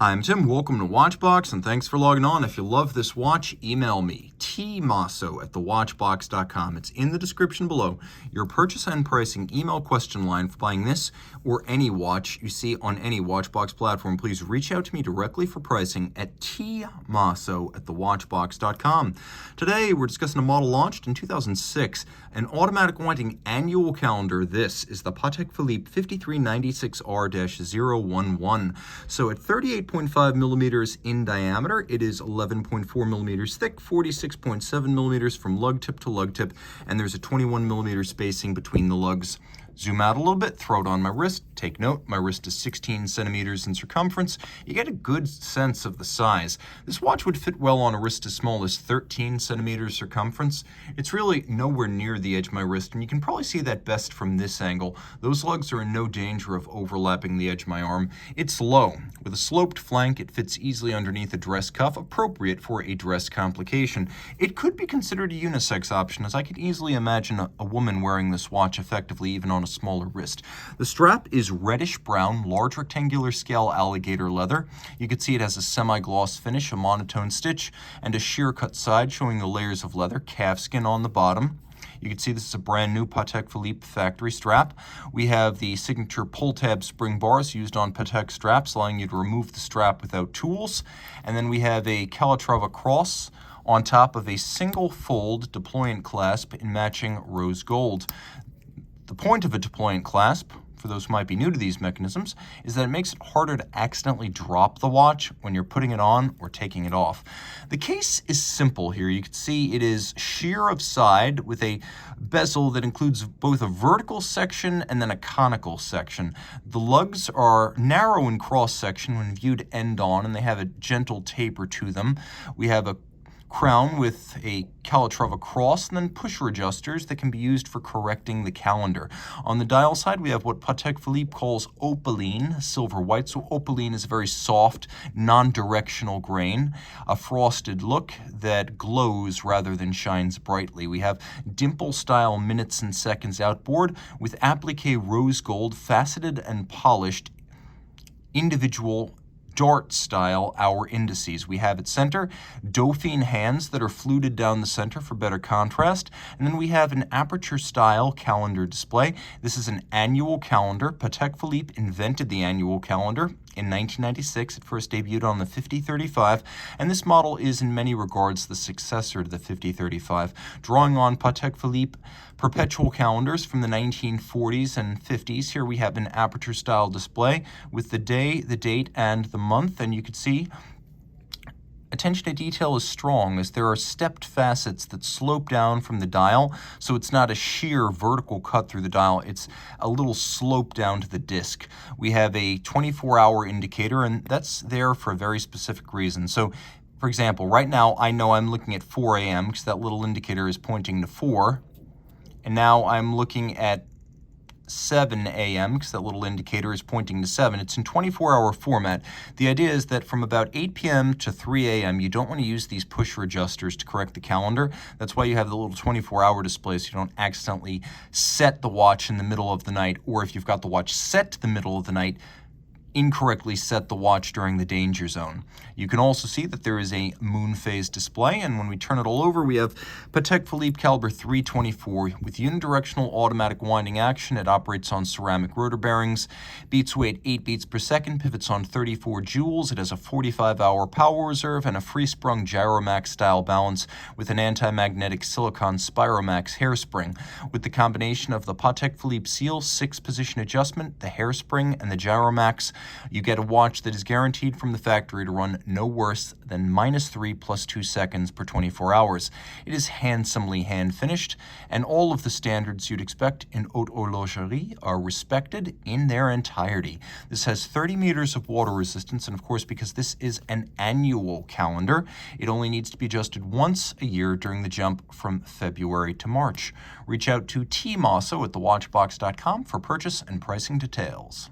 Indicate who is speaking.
Speaker 1: Hi, I'm Tim. Welcome to Watchbox, and thanks for logging on. If you love this watch, email me, tmosso@thewatchbox.com. It's in the description below. Your purchase and pricing email question line for buying this or any watch you see on any Watchbox platform. Please reach out to me directly for pricing at tmosso@thewatchbox.com. Today, we're discussing a model launched in 2006, an automatic winding annual calendar. This is the Patek Philippe 5396R-011. So at 38.5 millimeters in diameter, it is 11.4 millimeters thick, 46.7 millimeters from lug tip to lug tip, and there's a 21 millimeter spacing between the lugs. Zoom out a little bit, throw it on my wrist. Take note, my wrist is 16 centimeters in circumference. You get a good sense of the size. This watch would fit well on a wrist as small as 13 centimeters circumference. It's really nowhere near the edge of my wrist, and you can probably see that best from this angle. Those lugs are in no danger of overlapping the edge of my arm. It's low. With a sloped flank, it fits easily underneath a dress cuff, appropriate for a dress complication. It could be considered a unisex option, as I could easily imagine a woman wearing this watch effectively even on a smaller wrist. The strap is reddish brown, large rectangular scale alligator leather. You can see it has a semi-gloss finish, a monotone stitch, and a sheer cut side showing the layers of leather, calfskin on the bottom. You can see this is a brand new Patek Philippe factory strap. We have the signature pull tab spring bars used on Patek straps, allowing you to remove the strap without tools. And then we have a Calatrava cross on top of a single fold deployant clasp in matching rose gold. The point of a deployant clasp, for those who might be new to these mechanisms, is that it makes it harder to accidentally drop the watch when you're putting it on or taking it off. The case is simple here. You can see it is sheer of side with a bezel that includes both a vertical section and then a conical section. The lugs are narrow in cross section when viewed end on, and they have a gentle taper to them. We have a crown with a Calatrava cross, and then pusher adjusters that can be used for correcting the calendar. On the dial side, we have what Patek Philippe calls opaline, silver white. So opaline is a very soft, non-directional grain, a frosted look that glows rather than shines brightly. We have dimple-style minutes and seconds outboard with applique rose gold, faceted and polished, individual dart style hour indices. We have at center Dauphine hands that are fluted down the center for better contrast, and then we have an Aperture style calendar display. This is an annual calendar. Patek Philippe invented the annual calendar in 1996. It first debuted on the 5035, and this model is in many regards the successor to the 5035, drawing on Patek Philippe perpetual calendars from the 1940s and 50s. Here we have an Aperture style display with the day, the date, and the month, and you can see attention to detail is strong, as there are stepped facets that slope down from the dial, so it's not a sheer vertical cut through the dial, it's a little slope down to the disc. We have a 24-hour indicator, and that's there for a very specific reason. So, for example, right now I know I'm looking at 4 a.m. because that little indicator is pointing to 4, and now I'm looking at 7 a.m. because that little indicator is pointing to 7. It's in 24-hour format. The idea is that from about 8 p.m. to 3 a.m. you don't want to use these pusher adjusters to correct the calendar. That's why you have the little 24-hour display, so you don't accidentally set the watch in the middle of the night, or if you've got the watch set to the middle of the night, incorrectly set the watch during the danger zone. You can also see that there is a moonphase display, and when we turn it all over, we have Patek Philippe caliber 324 with unidirectional automatic winding action. It operates on ceramic rotor bearings, beats weight 8 beats per second, pivots on 34 jewels. It has a 45-hour power reserve and a free-sprung Gyromax style balance with an anti-magnetic silicon Spiromax hairspring. With the combination of the Patek Philippe seal, 6-position adjustment, the hairspring, and the Gyromax, you get a watch that is guaranteed from the factory to run no worse than -3 + 2 seconds per 24 hours. It is handsomely hand-finished, and all of the standards you'd expect in haute horlogerie are respected in their entirety. This has 30 meters of water resistance, and of course, because this is an annual calendar, it only needs to be adjusted once a year during the jump from February to March. Reach out to Tim Mosso at thewatchbox.com for purchase and pricing details.